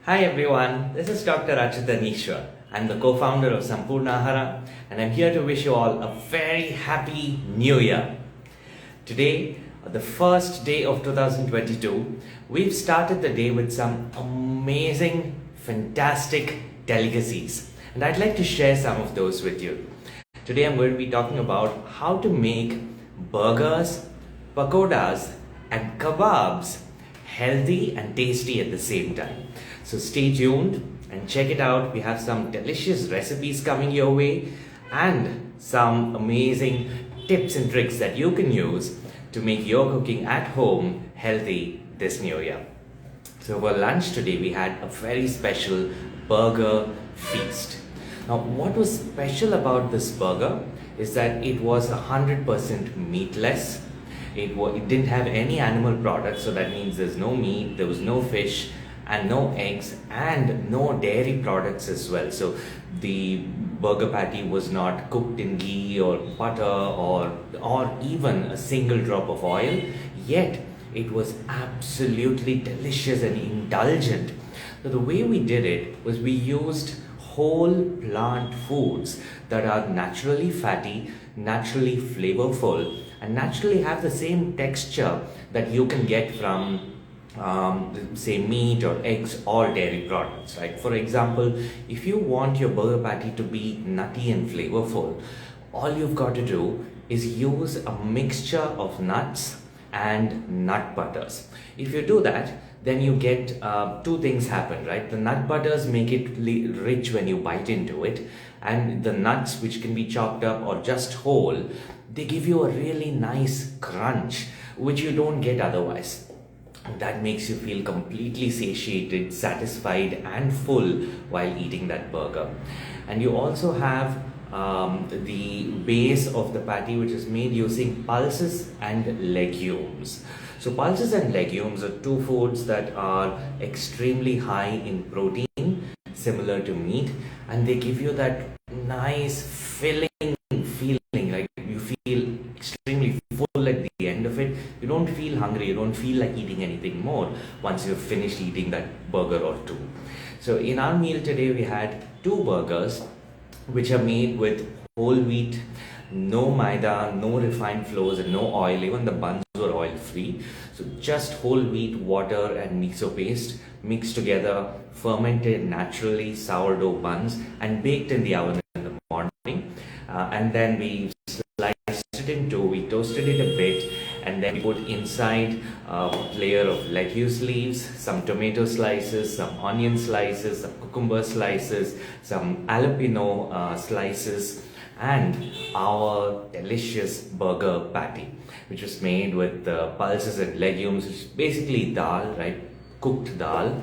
Hi everyone, this is Dr.Achyuthan Eswar. I'm the co-founder of Sampurna Ahara and I'm here to wish you all a very happy new year. Today, the first day of 2022, we've started the day with some amazing, fantastic delicacies. And I'd like to share some of those with you. Today I'm going to be talking about how to make burgers, pakodas and kebabs healthy and tasty at the same time. So stay tuned and check it out. We have some delicious recipes coming your way and some amazing tips and tricks that you can use to make your cooking at home healthy this new year. So for lunch today we had a very special burger feast. Now what was special about this burger is that it was 100% meatless. It didn't have any animal products, so that means there's no meat, there was no fish and no eggs and no dairy products as well. So the burger patty was not cooked in ghee or butter or even a single drop of oil, yet it was absolutely delicious and indulgent. So the way we did it was we used whole plant foods that are naturally fatty, naturally flavorful, and naturally have the same texture that you can get from say meat or eggs or dairy products, right? For example, if you want your burger patty to be nutty and flavorful, all you've got to do is use a mixture of nuts and nut butters. If you do that, then you get two things happen, right? The nut butters make it rich when you bite into it, and the nuts, which can be chopped up or just whole, they give you a really nice crunch which you don't get otherwise. That makes you feel completely satiated, satisfied and full while eating that burger. And you also have the base of the patty, which is made using pulses and legumes. So pulses and legumes are two foods that are extremely high in protein, similar to meat, and they give you that nice filling feeling, like you feel extremely full at the end of it. You don't feel hungry, you don't feel like eating anything more once you've finished eating that burger or two. So in our meal today we had two burgers which are made with whole wheat, no maida, no refined flours and no oil. Even the buns were oil free. So just whole wheat, water and miso paste mixed together, fermented naturally sourdough buns and baked in the oven in the morning. And then we sliced it in two, we toasted it a bit, and then we put inside a layer of lettuce leaves, some tomato slices, some onion slices, some cucumber slices, some jalapeno slices, and our delicious burger patty, which was made with pulses and legumes, which is basically dal, right? Cooked dal.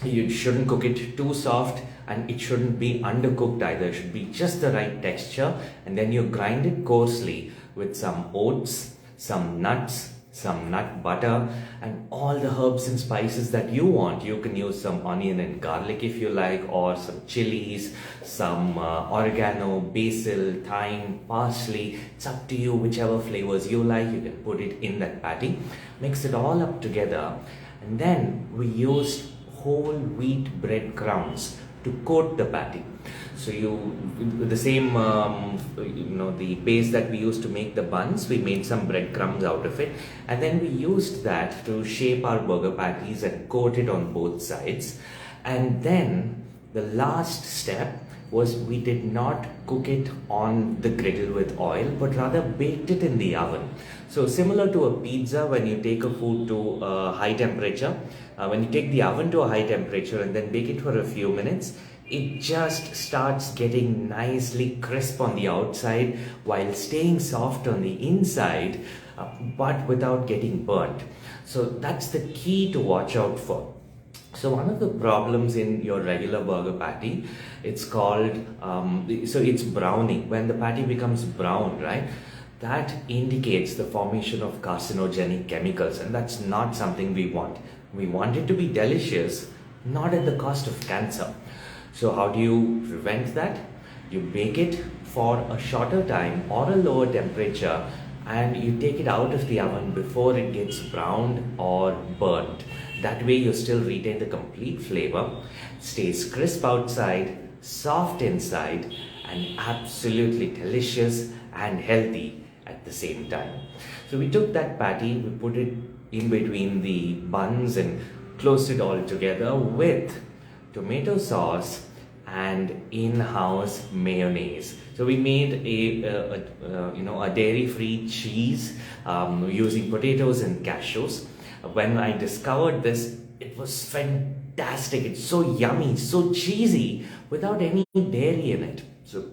You shouldn't cook it too soft and it shouldn't be undercooked either. It should be just the right texture, and then you grind it coarsely with some oats, some nuts, some nut butter and all the herbs and spices that you want. You can use some onion and garlic if you like, or some chilies, some oregano, basil, thyme, parsley. It's up to you, whichever flavors you like, you can put it in that patty. Mix it all up together, and then we used whole wheat breadcrumbs to coat the patty. So with the same the base that we used to make the buns, we made some breadcrumbs out of it, and then we used that to shape our burger patties and coat it on both sides. And then the last step was we did not cook it on the griddle with oil, but rather baked it in the oven. So similar to a pizza, when you take a food to a high temperature, when you take the oven to a high temperature and then bake it for a few minutes, it just starts getting nicely crisp on the outside while staying soft on the inside, but without getting burnt. So that's the key to watch out for. So one of the problems in your regular burger patty, it's called, it's browning. When the patty becomes brown, right, that indicates the formation of carcinogenic chemicals, and that's not something we want. We want it to be delicious, not at the cost of cancer. So how do you prevent that? You bake it for a shorter time or a lower temperature, and you take it out of the oven before it gets browned or burnt. That way you still retain the complete flavor, stays crisp outside, soft inside, and absolutely delicious and healthy at the same time. So we took that patty, we put it in between the buns and closed it all together with tomato sauce and in-house mayonnaise. So we made a dairy-free cheese using potatoes and cashews. When I discovered this, it was fantastic. It's so yummy, so cheesy, without any dairy in it. So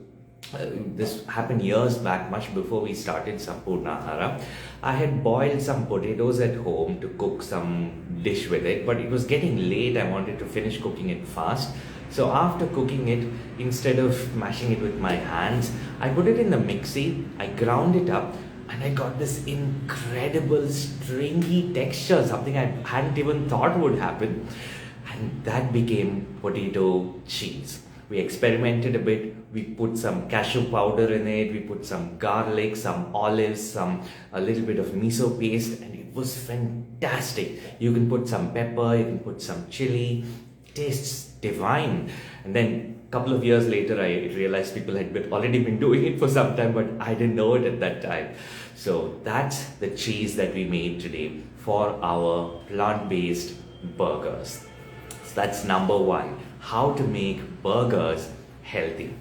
this happened years back, much before we started Sampurnahara. I had boiled some potatoes at home to cook some dish with it, but it was getting late. I wanted to finish cooking it fast. So after cooking it, instead of mashing it with my hands, I put it in the mixie, I ground it up, and I got this incredible stringy texture, something I hadn't even thought would happen. And that became potato cheese. We experimented a bit. We put some cashew powder in it. We put some garlic, some olives, a little bit of miso paste, and it was fantastic. You can put some pepper, you can put some chili. It tastes divine. And then a couple of years later, I realized people had already been doing it for some time, but I didn't know it at that time. So that's the cheese that we made today for our plant-based burgers. So that's number one, how to make burgers healthy.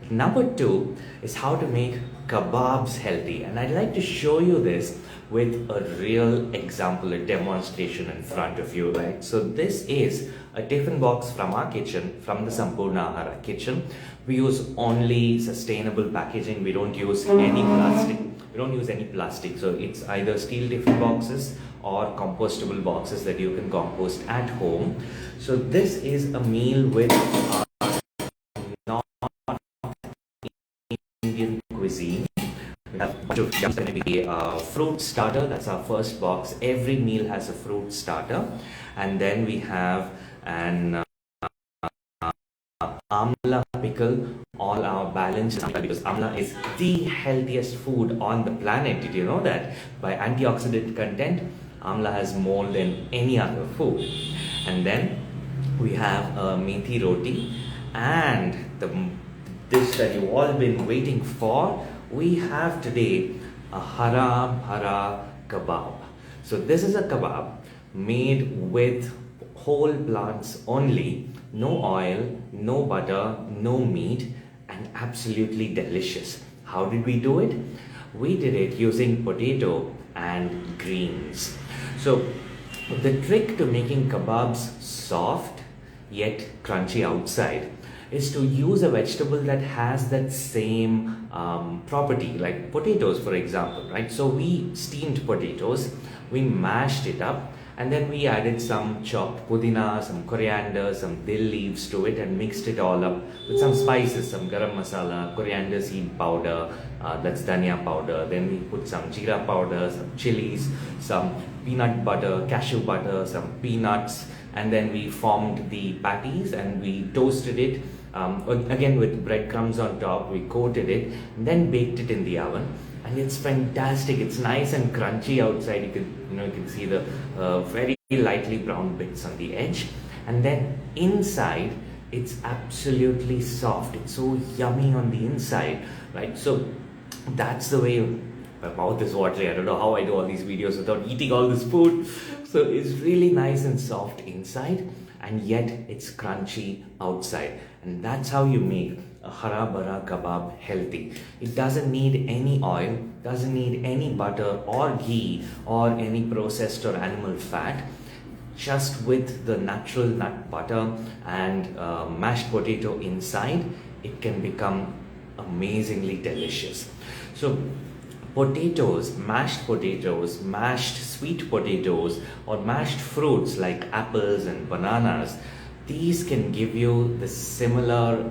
Number two is how to make kebabs healthy. And I'd like to show you this with a real example, a demonstration in front of you, right? So this is a tiffin box from our kitchen, from the Sampurnahara kitchen. We use only sustainable packaging. We don't use any plastic. So it's either steel tiffin boxes or compostable boxes that you can compost at home. So this is a meal with North Indian cuisine. We have just going to be a fruit starter. That's our first box. Every meal has a fruit starter, and then we have an amla pickle. All our balanced, because amla is the healthiest food on the planet. Did you know that? By antioxidant content, amla has more than any other food. And then we have a methi roti, and the dish that you've all been waiting for, we have today a hara kebab. So this is a kebab made with whole plants only, no oil, no butter, no meat, and absolutely delicious. How did we do it? We did it using potato and greens. So the trick to making kebabs soft yet crunchy outside is to use a vegetable that has that same property, like potatoes, for example, right? So we steamed potatoes, we mashed it up, and then we added some chopped pudina, some coriander, some dill leaves to it, and mixed it all up with some spices, some garam masala, coriander seed powder, that's dhania powder. Then we put some jeera powder, some chilies, some peanut butter, cashew butter, some peanuts, and then we formed the patties and we toasted it. Again with breadcrumbs on top, we coated it and then baked it in the oven, and it's fantastic. It's nice and crunchy outside. You can see the very lightly brown bits on the edge, and then inside it's absolutely soft. It's so yummy on the inside, right? So that's the way. My mouth is watering. I don't know how I do all these videos without eating all this food. So it's really nice and soft inside, and yet it's crunchy outside. And that's how you make a hara kebab healthy. It doesn't need any oil, doesn't need any butter or ghee or any processed or animal fat. Just with the natural nut butter and mashed potato inside, it can become amazingly delicious. So potatoes, mashed sweet potatoes, or mashed fruits like apples and bananas, these can give you the similar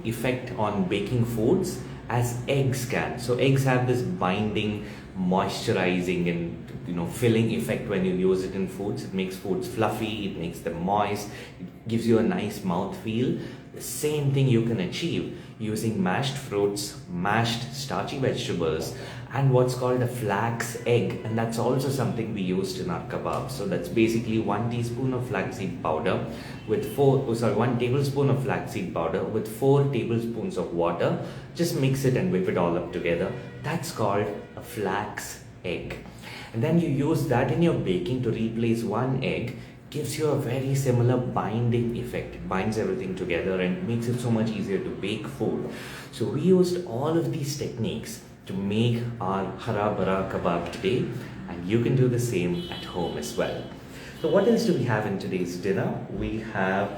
effect on baking foods as eggs can. So eggs have this binding moisturizing and filling effect when you use it in foods. It makes foods fluffy, it makes them moist, it gives you a nice mouth feel. The same thing you can achieve using mashed fruits, mashed starchy vegetables, and what's called a flax egg, and that's also something we used in our kebabs. So that's basically 1 teaspoon of flaxseed powder with 1 tablespoon of flaxseed powder with 4 tablespoons of water. Just mix it and whip it all up together. That's called a flax egg. And then you use that in your baking to replace 1 egg. Gives you a very similar binding effect. It binds everything together and makes it so much easier to bake food. So we used all of these techniques to make our hara bhara kebab today, and you can do the same at home as well. So what else do we have in today's dinner? We have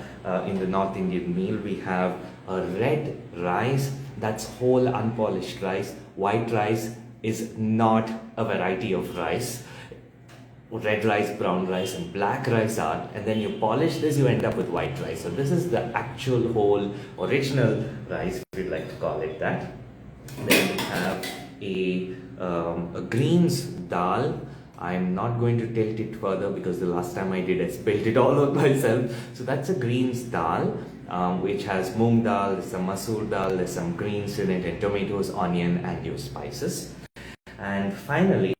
in the North Indian meal, we have a red rice. That's whole unpolished rice. White rice is not a variety of rice. Red rice, brown rice, and black rice are, and then you polish this, you end up with white rice. So this is the actual whole original rice, if you'd like to call it that. Then we have a greens dal. I'm not going to tilt it further because the last time I did, I spilled it all on myself. So that's a greens dal, which has moong dal, there's some masoor dal, there's some greens in it, and tomatoes, onion, and your spices. And finally,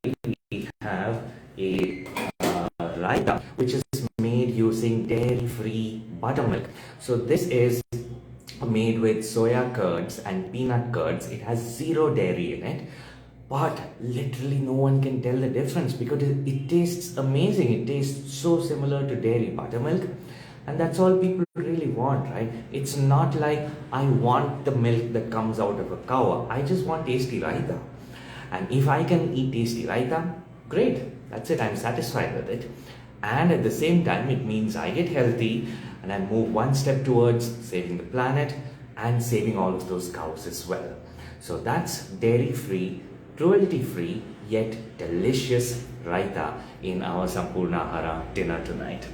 we have a raita, which is made using dairy-free buttermilk. So this is made with soya curds and peanut curds. It has 0 dairy in it, but literally no one can tell the difference because it tastes amazing. It tastes so similar to dairy buttermilk, and that's all people really want, right? It's not like I want the milk that comes out of a cow. I just want tasty raita, and if I can eat tasty raita, great. That's it. I'm satisfied with it. And at the same time, it means I get healthy and I move one step towards saving the planet and saving all of those cows as well. So that's dairy-free, cruelty-free, yet delicious raita in our Sampurna Ahara dinner tonight.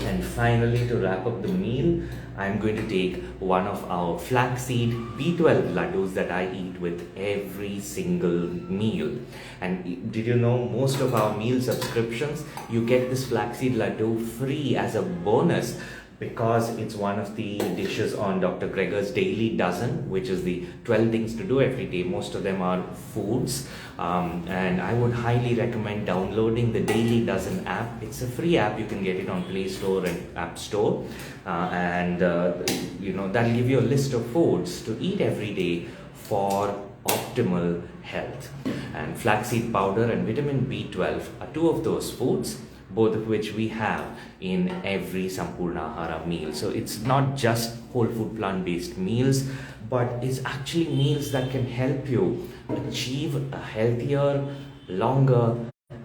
And finally, to wrap up the meal, I'm going to take one of our flaxseed B12 laddus that I eat with every single meal. And did you know, most of our meal subscriptions, you get this flaxseed laddu free as a bonus, because it's one of the dishes on Dr. Greger's Daily Dozen, which is the 12 things to do every day. Most of them are foods, and I would highly recommend downloading the Daily Dozen app. It's a free app. You can get it on Play Store and App Store, and that'll give you a list of foods to eat every day for optimal health. And flaxseed powder and vitamin B12 are 2 of those foods, both of which we have in every Sampurna Ahara meal. So it's not just whole food plant-based meals, but it's actually meals that can help you achieve a healthier, longer,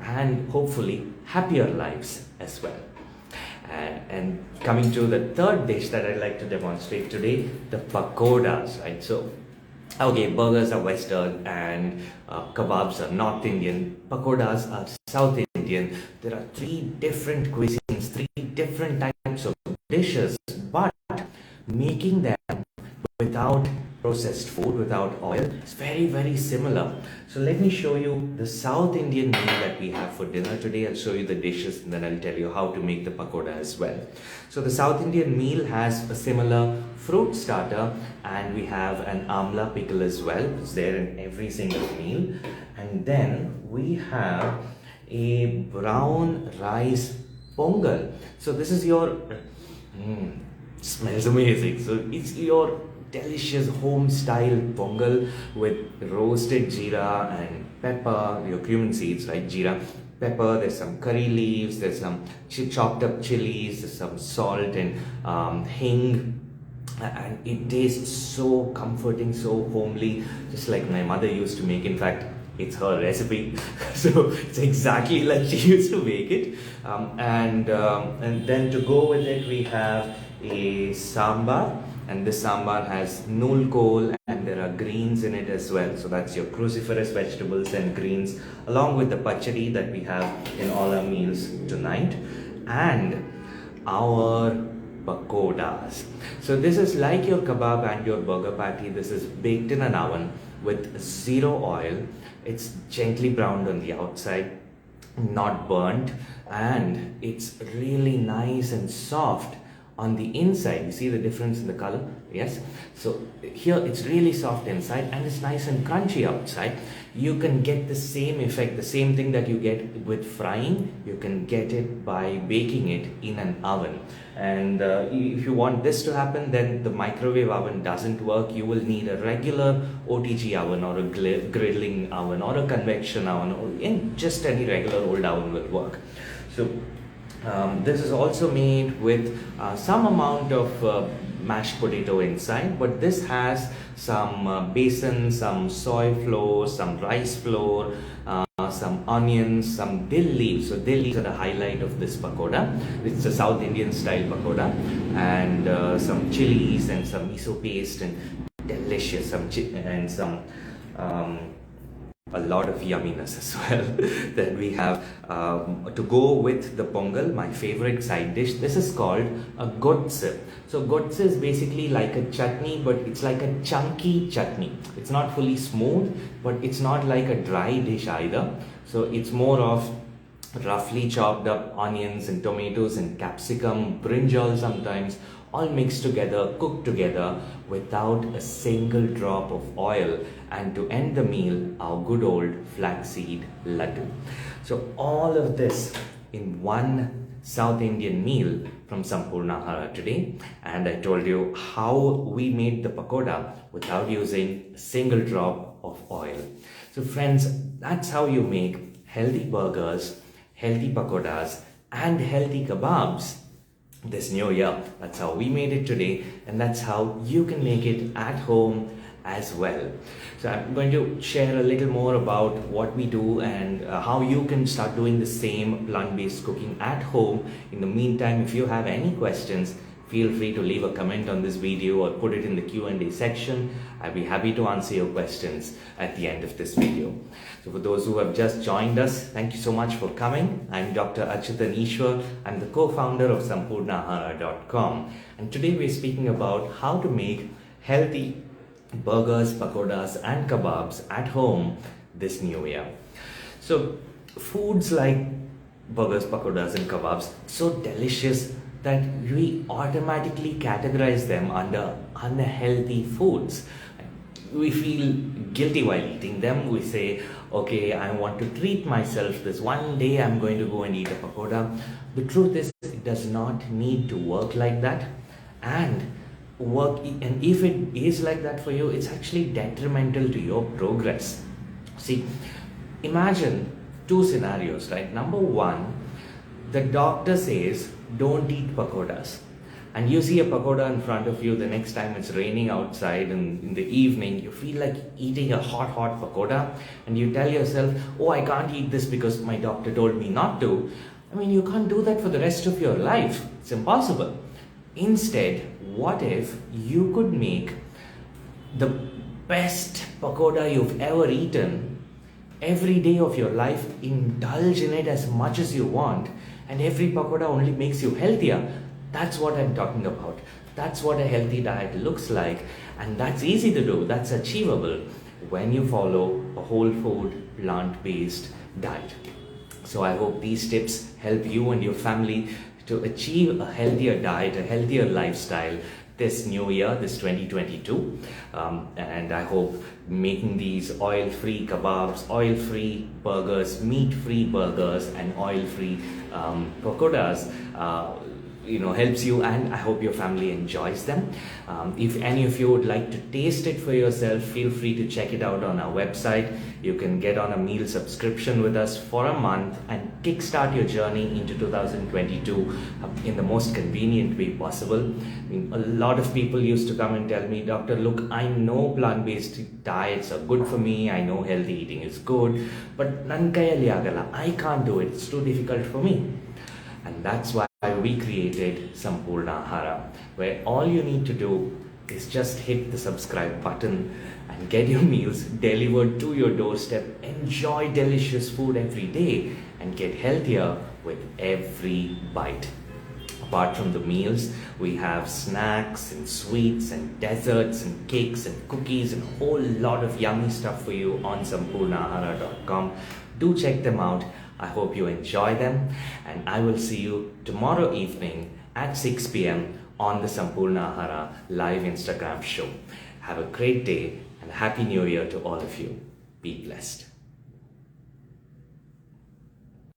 and hopefully happier lives as well. And coming to the third dish that I'd like to demonstrate today, the pakodas, right? So, okay, burgers are Western and kebabs are North Indian, pakodas are South Indian. There are 3 different cuisines, 3 different types of dishes, but making them without processed food, without oil, is very, very similar. So let me show you the South Indian meal that we have for dinner today. I'll show you the dishes and then I'll tell you how to make the pakoda as well. So the South Indian meal has a similar fruit starter, and we have an amla pickle as well. It's there in every single meal. And then we have a brown rice pongal. So this is your, smells amazing. So it's your delicious home style pongal with roasted jeera and pepper, your cumin seeds, right? Jeera, pepper, there's some curry leaves, there's some chopped up chilies, there's some salt and hing. And it tastes so comforting, so homely, just like my mother used to make. In fact, it's her recipe, so it's exactly like she used to make it. And then to go with it, we have a sambar, and this sambar has nool kol, and there are greens in it as well. So that's your cruciferous vegetables and greens, along with the pachadi that we have in all our meals tonight, and our pakodas. So this is like your kebab and your burger patty. This is baked in an oven with zero oil. It's gently browned on the outside, not burnt, and it's really nice and soft on the inside. You see the difference in the color? Yes. So here it's really soft inside and it's nice and crunchy outside. You can get the same effect, the same thing that you get with frying, you can get it by baking it in an oven. And if you want this to happen, then the microwave oven doesn't work. You will need a regular OTG oven or a griddling oven or a convection oven, or in just any regular old oven will work. So this is also made with some amount of mashed potato inside, but this has some besan, some soy flour, some rice flour, some onions, some dill leaves. So dill leaves are the highlight of this pakoda. It's a South Indian style pakoda, and some chilies and some miso paste, and delicious, some a lot of yumminess as well. Then we have to go with the pongal, my favorite side dish. This is called a gotse. So gotse is basically like a chutney, but it's like a chunky chutney. It's not fully smooth, but it's not like a dry dish either. So it's more of roughly chopped up onions and tomatoes and capsicum, brinjal sometimes, all mixed together, cooked together without a single drop of oil. And to end the meal, our good old flaxseed laddu. So all of this in one South Indian meal from Sampurna Ahara today. And I told you how we made the pakoda without using a single drop of oil. So friends, that's how you make healthy burgers, healthy pakodas, and healthy kebabs this new year. That's how we made it today, and that's how you can make it at home as well. So I'm going to share a little more about what we do and how you can start doing the same plant-based cooking at home. In the meantime, if you have any questions, feel free to leave a comment on this video or put it in the Q&A section. I'll be happy to answer your questions at the end of this video. So for those who have just joined us, thank you so much for coming. I'm Dr.Achyuthan Eswar. I'm the co-founder of SampurnaAhara.com. And today we're speaking about how to make healthy burgers, pakodas, and kebabs at home this new year. So foods like burgers, pakodas, and kebabs, so delicious that we automatically categorize them under unhealthy foods. We feel guilty while eating them. We say, okay, I want to treat myself this one day, I'm going to go and eat a pakoda. The truth is, it does not need to work like that. And if it is like that for you, it's actually detrimental to your progress. See, imagine two scenarios, right? Number one, the doctor says, don't eat pakodas. And you see a pakoda in front of you, the next time it's raining outside and in the evening, you feel like eating a hot pakoda, and you tell yourself, oh, I can't eat this because my doctor told me not to. I mean, you can't do that for the rest of your life. It's impossible. Instead, what if you could make the best pakoda you've ever eaten every day of your life, indulge in it as much as you want, and every pakoda only makes you healthier? That's what I'm talking about. That's what a healthy diet looks like, and that's easy to do. That's achievable when you follow a whole food, plant-based diet. So I hope these tips help you and your family to achieve a healthier diet, a healthier lifestyle this new year, this 2022. And I hope making these oil-free kebabs, oil-free burgers, meat-free burgers, and oil-free pakodas helps you, and I hope your family enjoys them. If any of you would like to taste it for yourself, feel free to check it out on our website. You can get on a meal subscription with us for a month and kickstart your journey into 2022 in the most convenient way possible. I mean, a lot of people used to come and tell me, Doctor, look, I know plant-based diets are good for me, I know healthy eating is good, but nan kayali agala, I can't do it, it's too difficult for me. And that's why we created Sampurna Ahara, where all you need to do is just hit the subscribe button and get your meals delivered to your doorstep. Enjoy delicious food every day and get healthier with every bite. Apart from the meals, we have snacks and sweets and desserts and cakes and cookies and a whole lot of yummy stuff for you on sampurnahara.com. Do check them out. I hope you enjoy them, and I will see you tomorrow evening at 6 p.m. on the Sampurnahara live Instagram show. Have a great day and Happy New Year to all of you. Be blessed.